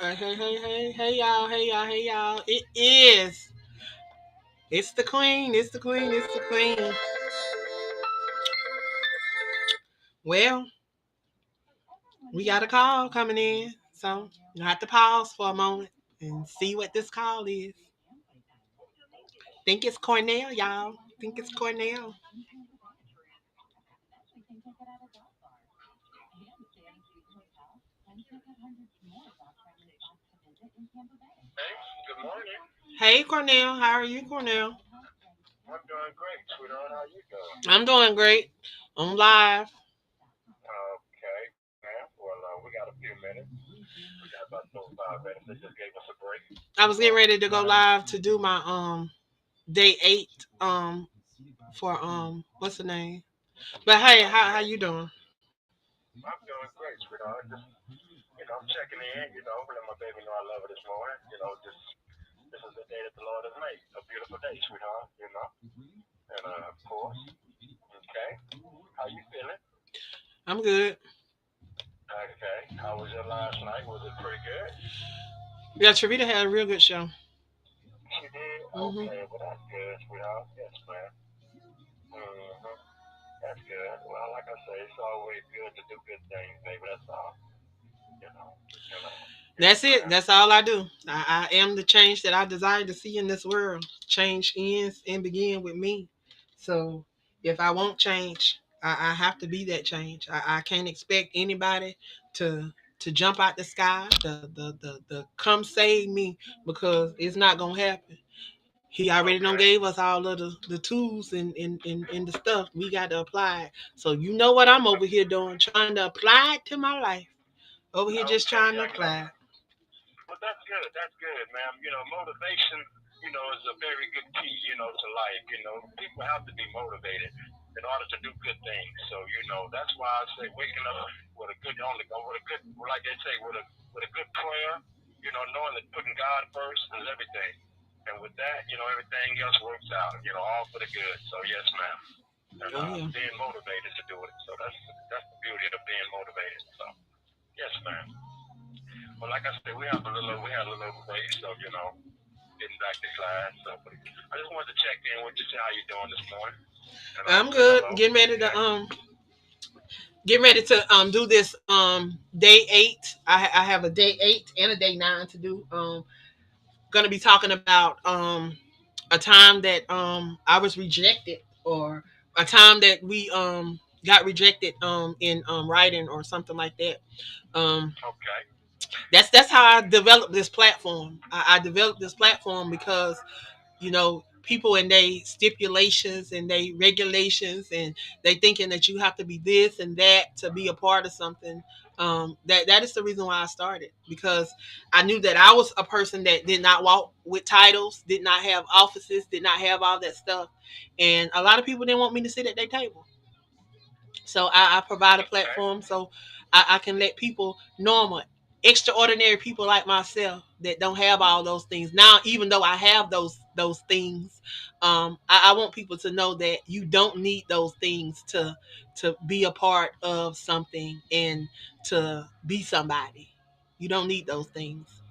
Hey, y'all, hey, y'all, hey, y'all. It is. It's the queen. It's the queen. It's the queen. Well, we got a call coming in, so you have to pause for a moment and see what this call is. Think it's Cornell, y'all. Think it's Cornell. Hey, good morning. Hey, Cornell. How are you, Cornell? I'm doing great, sweetheart. How you doing? I'm doing great. I'm live. Okay, man. Well, we got a few minutes. We got about those 5 minutes. They just gave us a break. I was getting ready to go Man, live to do my day 8 for what's the name? But hey, how okay. you doing? I'm doing great, sweetheart. Just, I'm checking in. Letting my baby know I love her this morning. Just this is the day that the Lord has made. A beautiful day, sweetheart. And of course, okay. How you feeling? I'm good. Okay. How was your last night? Was it pretty good? Yeah, Trevita had a real good show. She did. Hmm. Okay. Well, that's good, sweetheart. Yes, man. Mm-hmm. That's good. Well, like I say, it's always good to do good things, baby. That's all. You know. You know. Yes, That's it. ma'am. That's all I do. I am the change that I desire to see in this world. Change ends and begin with me. So if I won't change, I have to be that change. I can't expect anybody to jump out the sky, the come save me, because it's not gonna happen. He already done Okay. gave us all of the tools and the stuff. We got to apply it. So you know what I'm over here doing, trying to apply it to my life. Over here just Okay. trying to I got apply you. it. Well, that's good. That's good, ma'am. Motivation, is a very good key, to life. People have to be motivated in order to do good things. So, that's why I say waking up with a good, with a good, like they say, with a good prayer, knowing that putting God first is everything. And with that, everything else works out, all for the good. So, yes, ma'am. And Oh yeah. being motivated to do it. So that's the beauty of being motivated. So, yes, ma'am. Well, like I said, we had a little break, so getting back to class. So I just wanted to check in with you, see how you doing this morning, and I'm say good. hello. Okay. Getting ready to do this day 8. I have a day 8 and a day 9 to do. Gonna be talking about a time that I was rejected, or a time that we got rejected in writing or something like that. Um Okay. that's how I developed this platform. I developed this platform because people and they stipulations and they regulations, and they thinking that you have to be this and that to be a part of something. That is the reason why I started, because I knew that I was a person that did not walk with titles, did not have offices, did not have all that stuff, and a lot of people didn't want me to sit at their table. So I provide a Okay. platform so I can let people, normal, extraordinary people like myself that don't have all those things. Now, even though I have those things, I want people to know that you don't need those things to be a part of something and to be somebody. You don't need those things.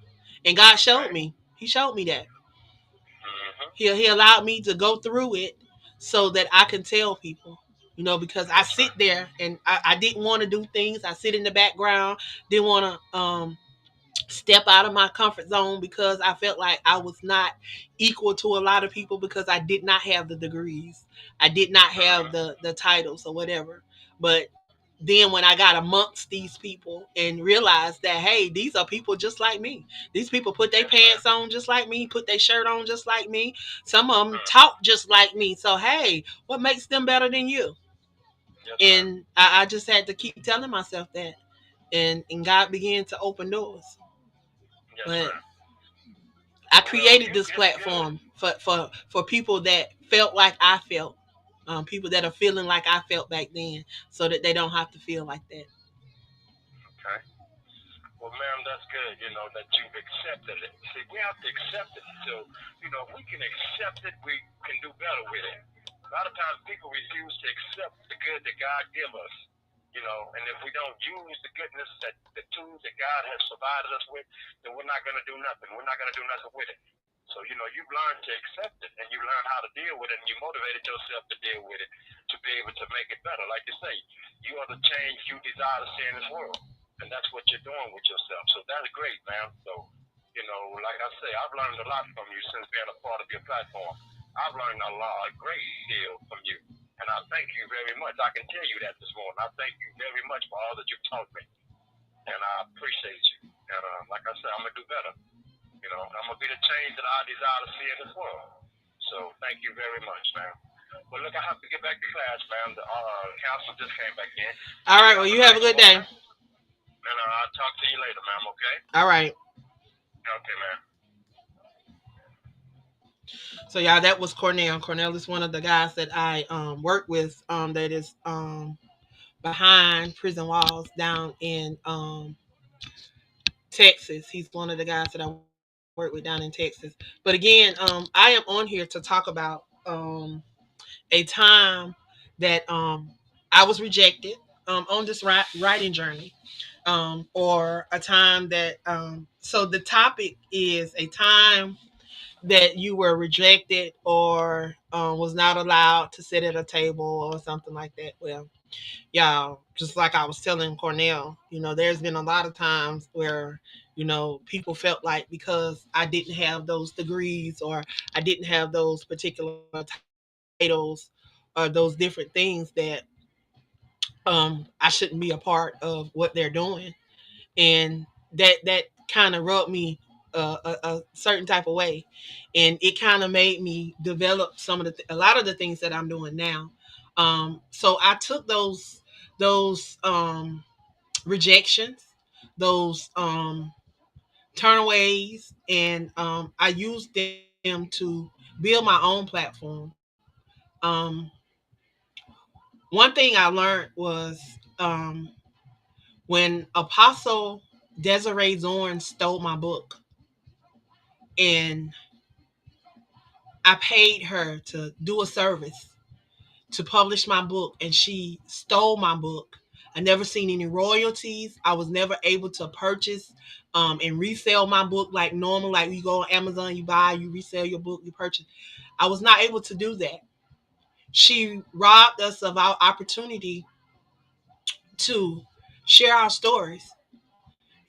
And God Okay. showed me. He showed me that. Mhm. He allowed me to go through it so that I can tell people, because I Yes, sit ma'am. there and I didn't want to do things. I sit in the background, didn't want to step out of my comfort zone because I felt like I was not equal to a lot of people because I did not have the degrees. I did not have Mhm. the titles or whatever. But then when I got amongst these people and realized that, hey, these are people just like me. These people put their Yes, ma'am. pants on just like me, put their shirt on just like me. Some of them Mhm. talk just like me. So hey, what makes them better than you? Yes, ma'am. And I just had to keep telling myself that. And God began to open doors. Yes, But ma'am. I Well, created this it's good. platform for people that felt like I felt, people that are feeling like I felt back then, so that they don't have to feel like that. Okay. Well, ma'am, that's good. That you've accepted it. See, we have to accept it. So, if we can accept it, we can do better with it. A lot of times people refuse to accept the good that God give us. And if we don't use the goodness that the tools that God has provided us with, then we're not going to do nothing. We're not going to do nothing with it. So, you've learned to accept it and you learn how to deal with it and you motivated yourself to deal with it to be able to make it better. Like you say, you are the change you desire to see in this world. And that's what you're doing with yourself. So that's great, man. So, like I say, I've learned a lot from you since being a part of your platform. I've learned a lot, a great deal from you. And I thank you very much. I can tell you that this morning. I thank you very much for all that you've taught me. And I appreciate you. And like I said, I'm going to do better. I'm going to be the change that I desire to see in this world. So thank you very much, man. But look, I have to get back to class, man. The council just came back in. All You right. Well, have a you have a nice good day. morning. And I'll talk to you later, ma'am, okay? All right. Okay, man. So yeah, that was Cornell. Cornell is one of the guys that I work with. That is behind prison walls down in Texas. He's one of the guys that I work with down in Texas. But again, I am on here to talk about a time that I was rejected on this writing journey, or a time that. So the topic is a time that you were rejected or was not allowed to sit at a table or something like that. Well, y'all, just like I was telling Cornell, there's been a lot of times where, people felt like because I didn't have those degrees or I didn't have those particular titles or those different things that I shouldn't be a part of what they're doing. And that kind of rubbed me a certain type of way, and it kind of made me develop a lot of the things that I'm doing now. So I took those rejections, those turnaways, and I used them to build my own platform. um, One thing I learned was, um, when Apostle Desiree Zorn stole my book, and I paid her to do a service to publish my book, and she stole my book. I never seen any royalties. I was never able to purchase and resell my book like normal, like you go on Amazon, you buy, you resell your book, you purchase. I was not able to do that. She robbed us of our opportunity to share our stories.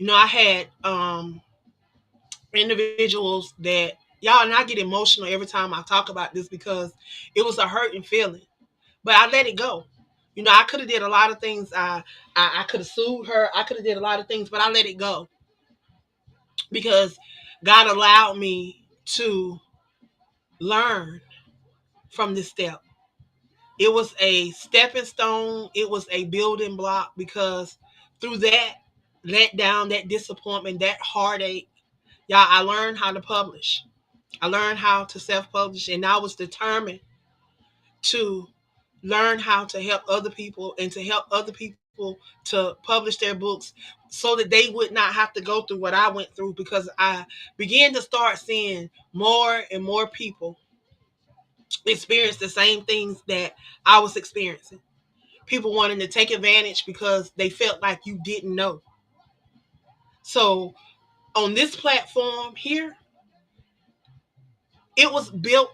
I had individuals that, y'all, and I get emotional every time I talk about this because it was a hurting feeling, but I let it go. I could have did a lot of things. I could have sued her. I could have did a lot of things, but I let it go because God allowed me to learn from this step. It was a stepping stone. It was a building block because through that letdown, that disappointment, that heartache, y'all, I learned how to publish. I learned how to self-publish, and I was determined to learn how to help other people and to help other people to publish their books so that they would not have to go through what I went through, because I began to start seeing more and more people experience the same things that I was experiencing. People wanting to take advantage because they felt like you didn't know. So on this platform here, it was built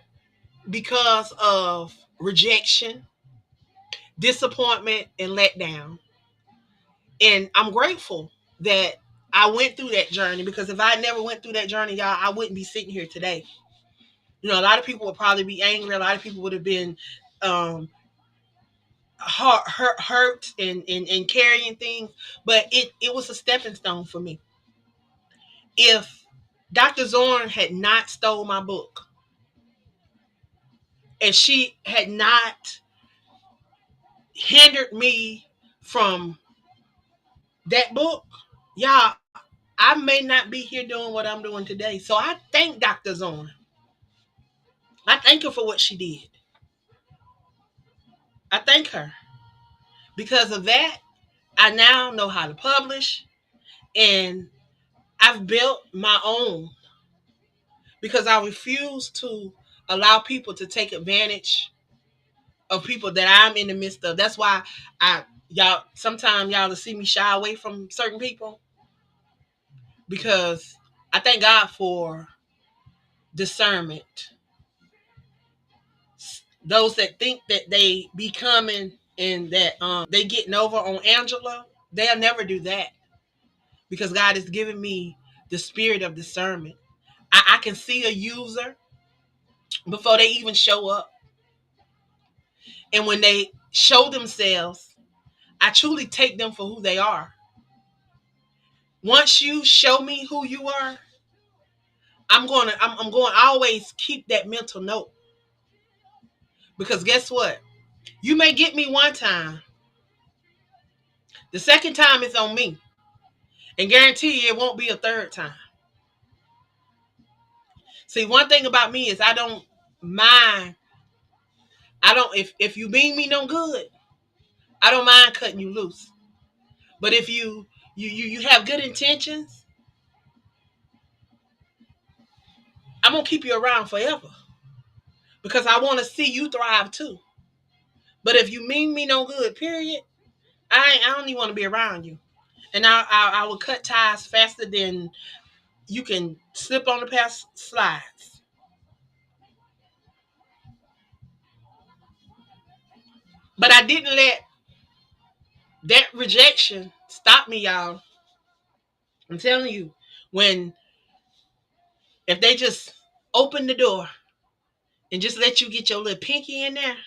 because of rejection, disappointment, and letdown. And I'm grateful that I went through that journey, because if I never went through that journey, y'all, I wouldn't be sitting here today. A lot of people would probably be angry. A lot of people would have been um, hurt and carrying things. But it was a stepping stone for me. If Dr. Zorn had not stole my book, and she had not hindered me from that book, y'all, I may not be here doing what I'm doing today. So I thank Dr. Zorn. I thank her for what she did. I thank her. Because of that, I now know how to publish, and I've built my own, because I refuse to allow people to take advantage of people that I'm in the midst of. That's why I y'all sometimes y'all will see me shy away from certain people because I thank God for discernment. Those that think that they becoming and that they getting over on Angela, they'll never do that because God has given me the spirit of discernment. I can see a user before they even show up, and when they show themselves, I truly take them for who they are. Once you show me who you are, I'm going to always keep that mental note because guess what? You may get me one time, the second time it's on me, and guarantee you it won't be a third time. See, one thing about me is I don't mind. I don't if you mean me no good, I don't mind cutting you loose. But if you have good intentions, I'm gonna keep you around forever because I want to see you thrive too. But if you mean me no good, period, I don't even want to be around you. And I will cut ties faster than you can slip on the past slides. But I didn't let that rejection stop me, y'all. I'm telling you, when if they just open the door and just let you get your little pinky in there,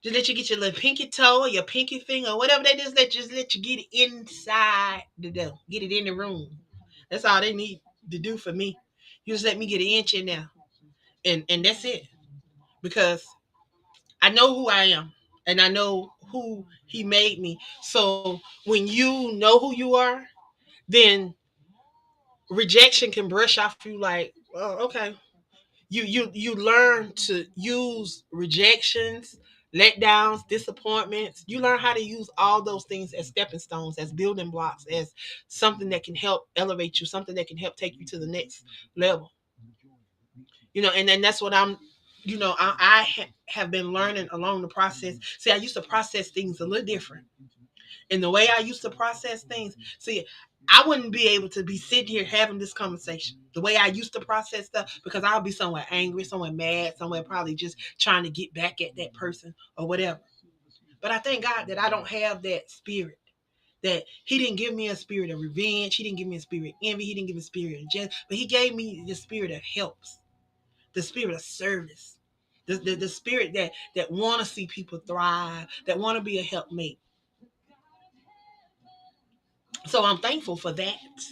just let you get your little pinky toe or your pinky finger or whatever they just let you get it inside the door, get it in the room. That's all they need to do for me. You just let me get an inch in there, and that's it. Because I know who I am, and I know who He made me. So when you know who you are, then rejection can brush off you like, oh, okay. You learn to use rejections, letdowns, disappointments. You learn how to use all those things as stepping stones, as building blocks, as something that can help elevate you, something that can help take you to the next level. And then that's what I have been learning along the process. See, I used to process things a little different. And the way I used to process things, see, I wouldn't be able to be sitting here having this conversation the way I used to process stuff because I'll be somewhere angry, somewhere mad, somewhere probably just trying to get back at that person or whatever. But I thank God that I don't have that spirit. That He didn't give me a spirit of revenge. He didn't give me a spirit of envy. He didn't give me a spirit of jealousy. But He gave me the spirit that helps, the spirit of service, the spirit that want to see people thrive, that want to be a helpmate. So I'm thankful for that.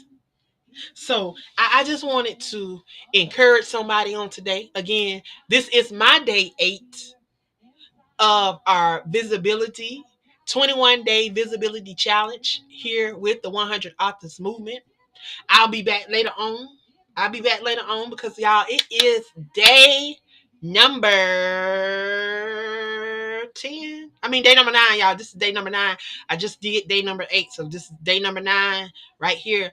So I just wanted to encourage somebody on today. Again, this is my day 8 of our visibility 21-day visibility challenge here with the 100 Authors Movement. I'll be back later on. I'll be back later on because y'all, it is day number 10. I mean, day number 9, y'all. This is day number 9. I just did day number 8. So this is day number 9 right here.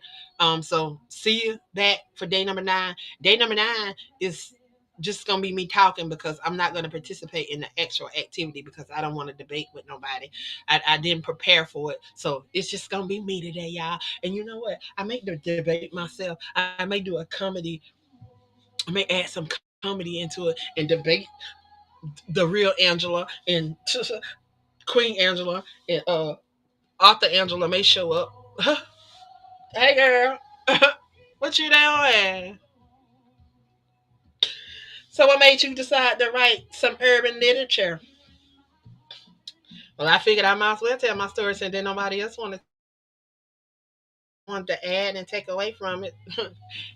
So see you back for day number 9. Day number 9 is just gonna be me talking because I'm not gonna participate in the actual activity because I don't want to debate with nobody. I didn't prepare for it. So it's just gonna be me today, y'all. And you know what? I may debate myself. I may do a comedy. I may add some comedy into it and debate the real Angela and Queen Angela and Arthur Angela may show up. Hey girl, what you doing? So what made you decide to write some urban literature? Well, I figured I might as well tell my story since then nobody else wanted to tell it. Want to add and take away from it.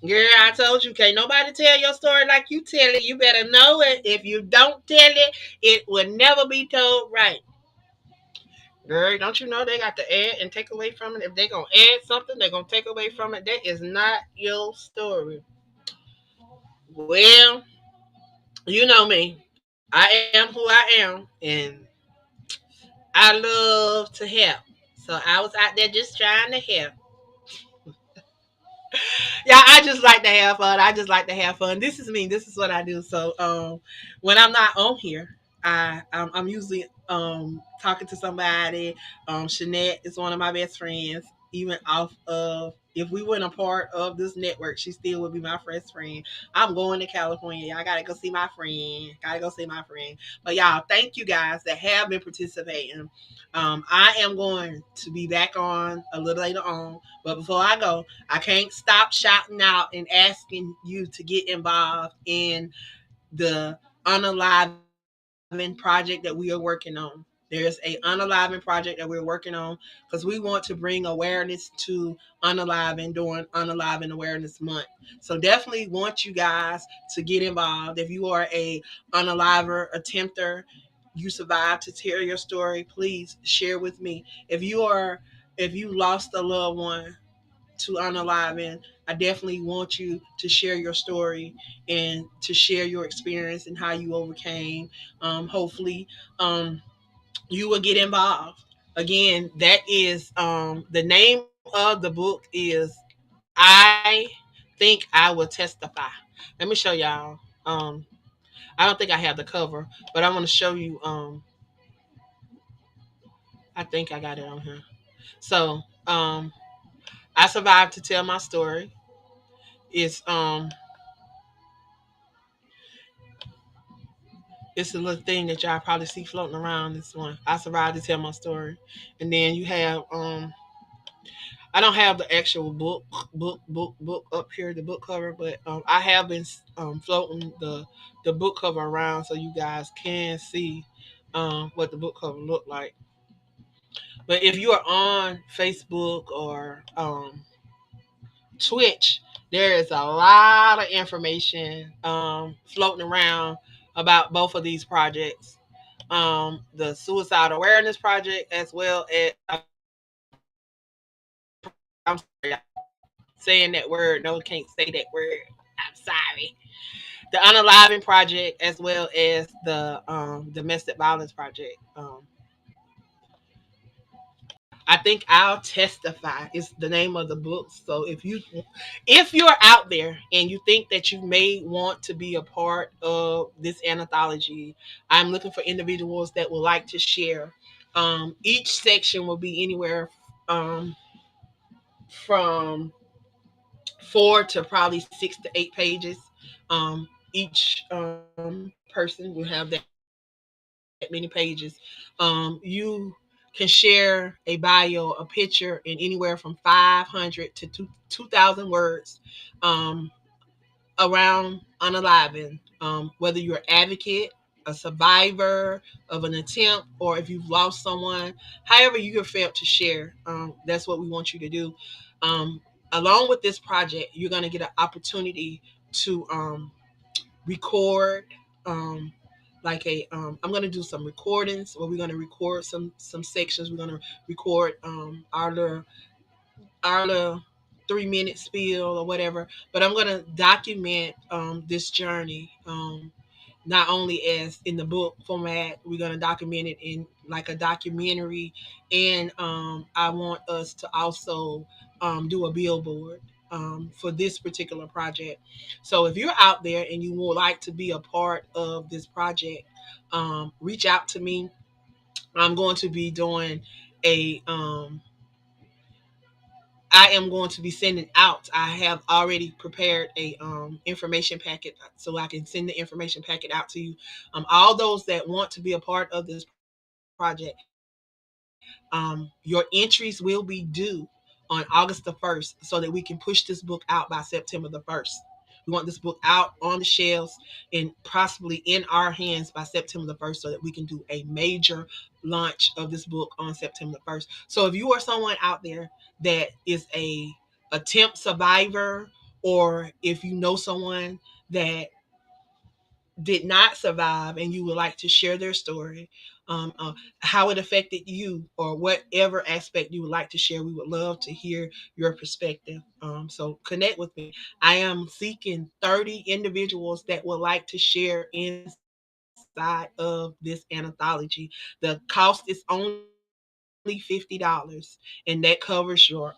Girl, I told you, can't nobody tell your story like you tell it. You better know it. If you don't tell it, it will never be told right. Girl, don't you know they got to add and take away from it? If they gonna add something, they're gonna take away from it. That is not your story. Well, you know me. I am who I am, and I love to help. So I was out there just trying to help. Yeah, I just like to have fun. I just like to have fun. This is me. This is what I do. So when I'm not on here, I'm usually talking to somebody. Shanette is one of my best friends. Even off of, if we weren't a part of this network, she still would be my best friend. I'm going to California. Y'all gotta go see my friend. Gotta go see my friend. But y'all, thank you guys that have been participating. I am going to be back on a little later on. But before I go, I can't stop shouting out and asking you to get involved in the unaliving project that we are working on. There's a unaliving project that we're working on because we want to bring awareness to unaliving during unaliving awareness month. So definitely want you guys to get involved. If you are a unaliver attempter, you survived to tell your story, please share with me. If you lost a loved one to unaliving, I definitely want you to share your story and to share your experience and how you overcame. Hopefully, you will get involved. Again, that is the name of the book is I Think I Will Testify. Let me show y'all. Um, I don't think I have the cover, but I want to show you. I think I got it on here. So, I survived to tell my story. It's it's a little thing that y'all probably see floating around. This one, I survived to tell my story, and then you have I don't have the actual book up here, the book cover, but I have been floating the book cover around so you guys can see what the book cover look like. But if you are on Facebook or Twitch, there is a lot of information floating around about both of these projects. The Suicide Awareness Project, as well as I'm sorry, saying that word. No, can't say that word. I'm sorry. The Unaliving Project, as well as the Domestic Violence Project. I think I'll testify is the name of the book. So if you're out there and you think that you may want to be a part of this anthology, I'm looking for individuals that would like to share. Each section will be anywhere um, from 4 to probably 6 to 8 pages. Each person will have that many pages. You can share a bio, a picture, in anywhere from 500 to 2,000 words um, around unaliving. Whether you're an advocate, a survivor of an attempt, or if you've lost someone, however you have felt to share, that's what we want you to do. Um, Along with this project, you're going to get an opportunity to record. Um, I'm gonna do some recordings where we're gonna record some sections. We're gonna record our little 3 minute spiel or whatever. But I'm gonna document this journey. Not only as in the book format, we're gonna document it in like a documentary, and I want us to also do a billboard for this particular project. So if you're out there and you would like to be a part of this project, reach out to me. I'm going to be doing a I am going to be sending out. I have already prepared a information packet so I can send the information packet out to you. All those that want to be a part of this project, your entries will be due on August the 1st so that we can push this book out by September the 1st. We want this book out on the shelves and possibly in our hands by September the 1st so that we can do a major launch of this book on September the 1st. So if you are someone out there that is a attempt survivor, or if you know someone that did not survive and you would like to share their story, how it affected you, or whatever aspect you would like to share, we would love to hear your perspective. So connect with me. I am seeking 30 individuals that would like to share inside of this anthology. The cost is only $50, and that covers your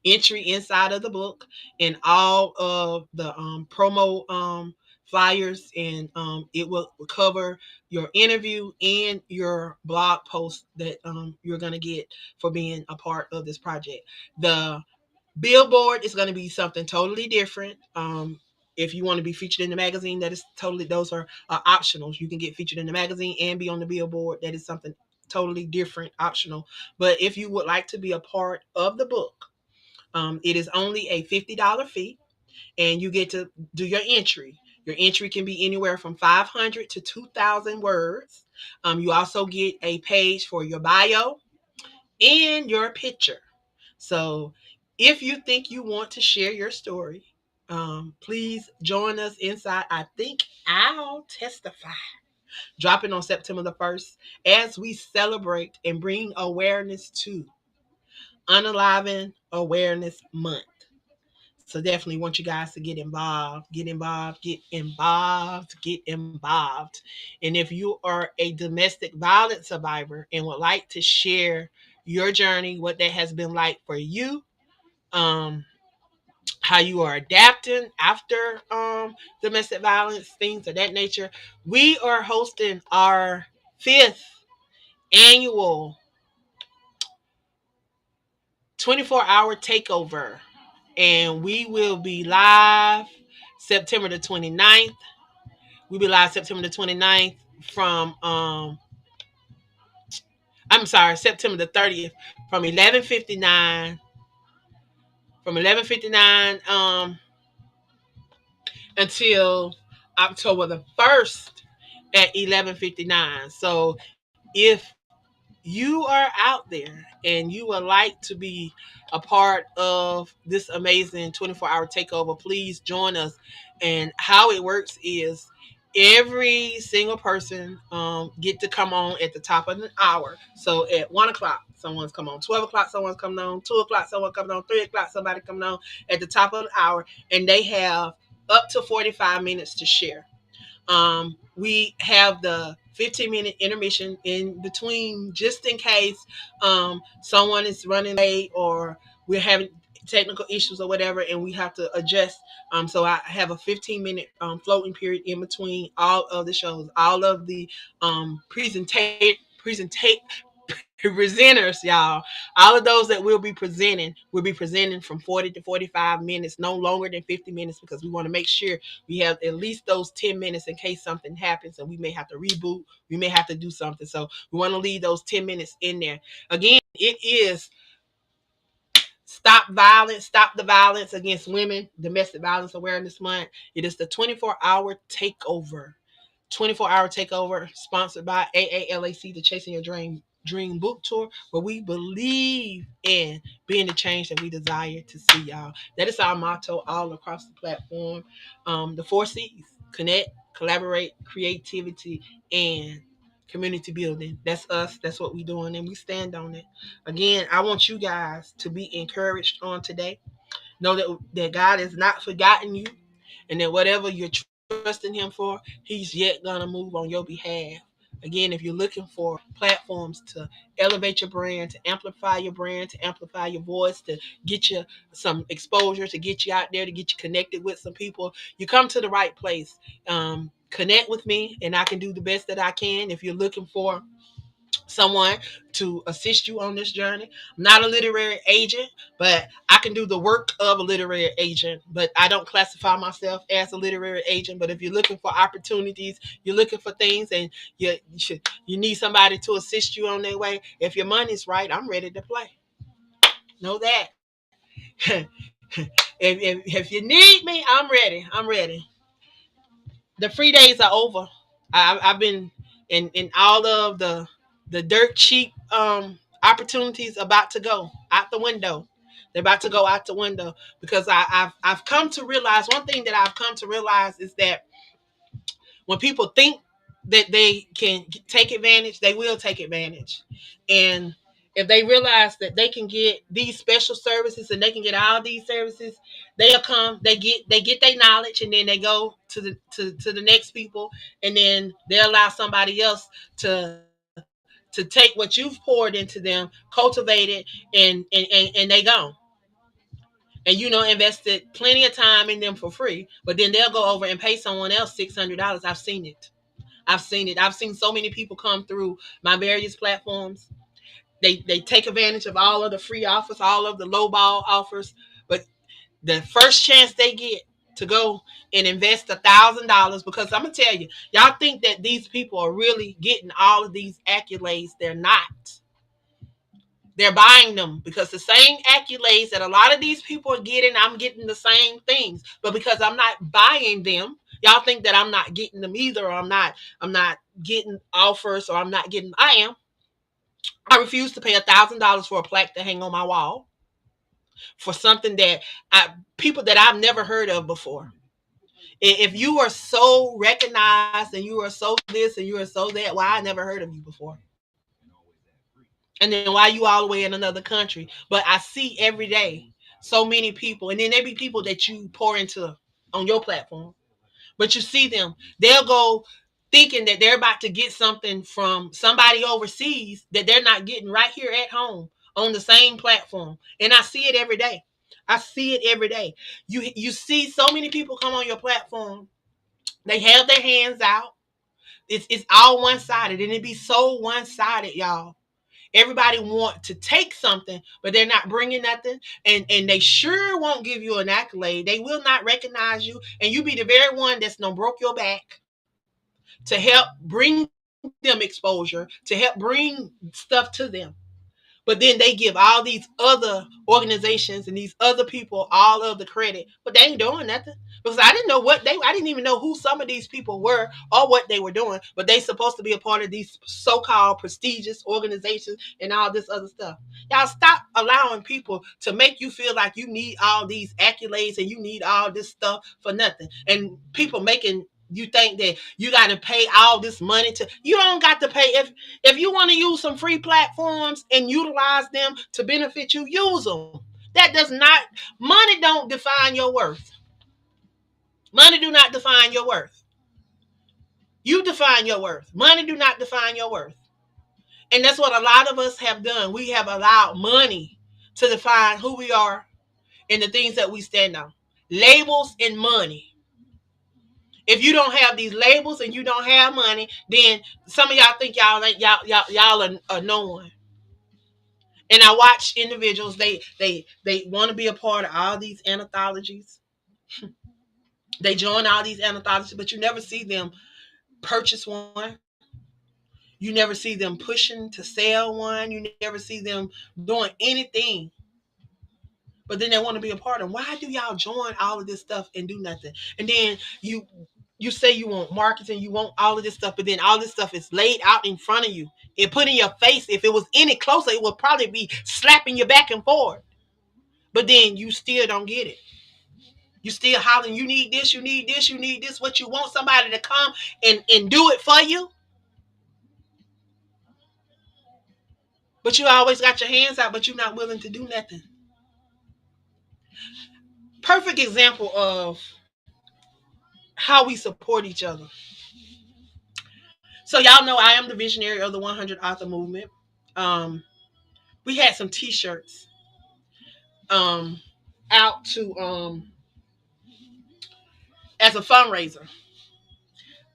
entry inside of the book and all of the promo flyers, and it will cover your interview and your blog post that you're going to get for being a part of this project. The billboard is going to be something totally different. If you want to be featured in the magazine, that is totally, those are optionals. You can get featured in the magazine and be on the billboard. That is something totally different, optional. But if you would like to be a part of the book, it is only a $50 fee, and you get to do your entry. Your entry can be anywhere from 500 to 2,000 words. You also get a page for your bio and your picture. So if you think you want to share your story, please join us inside I Think I'll Testify, dropping on September the 1st, as we celebrate and bring awareness to Unaliving Awareness Month. So definitely want you guys to get involved, get involved, get involved, get involved. And if you are a domestic violence survivor and would like to share your journey, what that has been like for you, um, how you are adapting after domestic violence, things of that nature, we are hosting our fifth annual 24-hour takeover, and we will be live September the 29th. We'll be live September the 29th from I'm sorry, September the 30th from 11:59 from 11:59 until October the 1st at 11:59. So if you are out there and you would like to be a part of this amazing 24-hour takeover, please join us. And how it works is every single person get to come on at the top of an hour. So at 1 o'clock, someone's come on. 12 o'clock, someone's coming on. 2 o'clock, someone coming on. 3 o'clock, somebody coming on at the top of the hour, and they have up to 45 minutes to share. We have the 15-minute intermission in between, just in case someone is running late or we're having technical issues or whatever, and we have to adjust. So I have a 15-minute floating period in between all of the shows, all of the presenters, y'all. All of those that will be presenting from 40 to 45 minutes, no longer than 50 minutes, because we want to make sure we have at least those 10 minutes in case something happens and we may have to reboot, we may have to do something. So we want to leave those 10 minutes in there. Again, it is Stop the Violence Against Women, Domestic Violence Awareness Month. It is the 24-hour takeover. 24-hour takeover, sponsored by AALAC, the Chasing Your Dream Book Tour, where we believe in being the change that we desire to see, y'all. That is our motto all across the platform. The 4 C's: connect, collaborate, creativity, and community building. That's us. That's what we're doing, and we stand on it. Again, I want you guys to be encouraged on today. Know that God has not forgotten you, and that whatever you're trusting Him for, He's yet gonna move on your behalf. Again, if you're looking for platforms to elevate your brand, to amplify your brand, to amplify your voice, to get you some exposure, to get you out there, to get you connected with some people, you come to the right place. Connect with me, and I can do the best that I can. If you're looking for someone to assist you on this journey. I'm not a literary agent, but I can do the work of a literary agent, but I don't classify myself as a literary agent. But if you're looking for opportunities, you're looking for things, and you need somebody to assist you on their way, if your money's right, I'm ready to play. Know that. If you need me, I'm ready. I'm ready. The free days are over. I've been in all of the dirt cheap opportunities about to go out the window. They're about to go out the window, because I've come to realize one thing that I've come to realize is that when people think that they can take advantage, they will take advantage. And if they realize that they can get these special services and they can get all these services, they'll come, they get their knowledge, and then they go to the next people, and then they allow somebody else to take what you've poured into them, cultivate it, and they gone. and invested plenty of time in them for free, but then they'll go over and pay someone else $600. I've seen it. I've seen it. I've seen so many people come through my various platforms. They take advantage of all of the free offers, all of the lowball offers, but the first chance they get to go and invest $1,000, because I'm gonna tell you, y'all think that these people are really getting all of these accolades. They're not. They're buying them because the same accolades that a lot of these people are getting, I'm getting the same things. But because I'm not buying them, y'all think that I'm not getting them either, or I'm not getting offers, or I'm not getting. I am. I refuse to pay $1,000 for a plaque to hang on my wall for something that people that I've never heard of before. If you are so recognized and you are so this and you are so that, why I never heard of you before? And then why you all the way in another country? But I see every day so many people, and then there be people that you pour into on your platform, but you see them, they'll go thinking that they're about to get something from somebody overseas that they're not getting right here at home on the same platform. And I see it every day. I see it every day. You see so many people come on your platform. They have their hands out. It's all one sided, and it be so one sided, y'all. Everybody want to take something, but they're not bringing nothing, and they sure won't give you an accolade. They will not recognize you, and you be the very one that's gonna broke your back to help bring them exposure, to help bring stuff to them. But then they give all these other organizations and these other people all of the credit, but they ain't doing nothing, because I didn't know what they I didn't even know who some of these people were or what they were doing, but they supposed to be a part of these so-called prestigious organizations and all this other stuff. Y'all stop allowing people to make you feel like you need all these accolades and you need all this stuff for nothing. And people making you think that you got to pay all this money to. You don't got to pay. If you want to use some free platforms and utilize them to benefit you, use them. That does not. Money don't define your worth. Money do not define your worth. You define your worth. Money do not define your worth. And that's what a lot of us have done. We have allowed money to define who we are and the things that we stand on. Labels and money. If you don't have these labels and you don't have money, then some of y'all think y'all are no one. And I watch individuals, they want to be a part of all these anthologies. They join all these anthologies, but you never see them purchase one. You never see them pushing to sell one. You never see them doing anything. But then they want to be a part of. Why do y'all join all of this stuff and do nothing? And then you say you want marketing, you want all of this stuff, but then all this stuff is laid out in front of you. It put in your face. If it was any closer, it would probably be slapping you back and forth. But then you still don't get it. You still hollering, you need this, you need this, you need this. What you want somebody to come and do it for you, but you always got your hands out, but you're not willing to do nothing. Perfect example of how we support each other. So y'all know I am the visionary of the 100 author movement. Um, we had some T-shirts um, out to as a fundraiser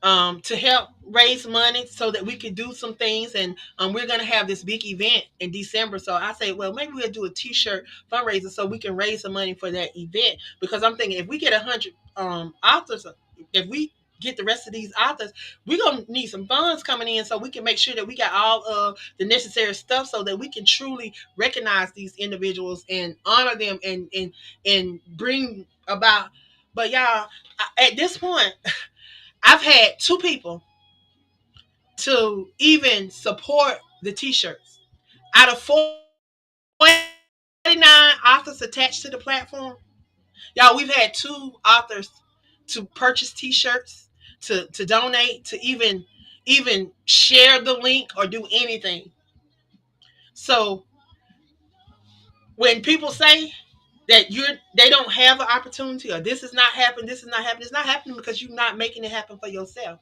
to help raise money so that we could do some things. And we're going to have this big event in December. So I say, well, maybe we'll do a T-shirt fundraiser so we can raise some money for that event. Because I'm thinking if we get 100 authors, if we get the rest of these authors, we're going to need some funds coming in so we can make sure that we got all of the necessary stuff so that we can truly recognize these individuals and honor them and bring about. But y'all, at this point, I've had two people to even support the t-shirts. Out of 49 authors attached to the platform, y'all, we've had two authors to purchase t-shirts, to donate, to even share the link or do anything. So when people say that they don't have an opportunity or this is not happening, this is not happening, it's not happening because you're not making it happen for yourself.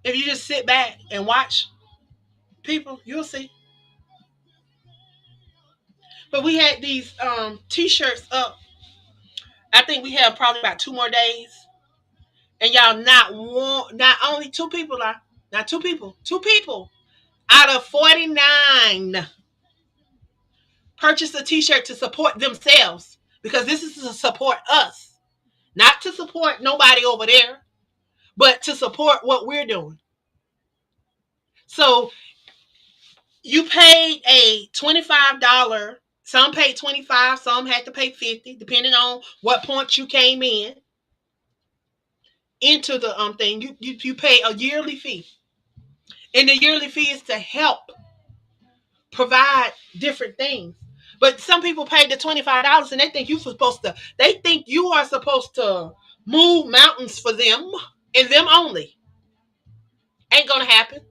If you just sit back and watch people, you'll see. But we had these t-shirts up. I think we have probably about 2 more days. And y'all, not only two people are, not two people out of 49 purchased a t-shirt to support themselves, because this is to support us, not to support nobody over there, but to support what we're doing. So you paid a $25. Some paid 25, some had to pay 50, depending on what point you came into the thing. You pay a yearly fee, and the yearly fee is to help provide different things. But some people pay the $25 and they think you supposed to. They think you are supposed to move mountains for them and them only. Ain't gonna happen.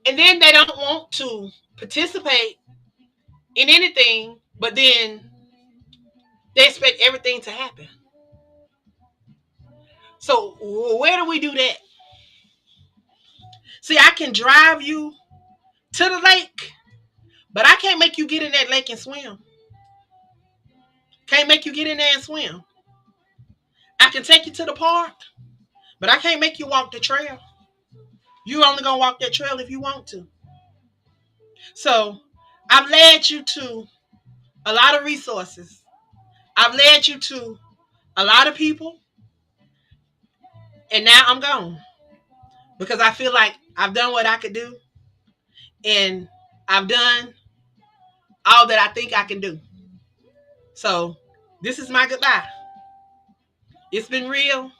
And then they don't want to participate in anything, but then they expect everything to happen. So where do we do that? See, I can drive you to the lake, but I can't make you get in that lake and swim. Can't make you get in there and swim. I can take you to the park, but I can't make you walk the trail. You only gonna walk that trail if you want to. So I've led you to a lot of resources. I've led you to a lot of people, and now I'm gone because I feel like I've done what I could do, and I've done all that I think I can do. So this is my goodbye. It's been real.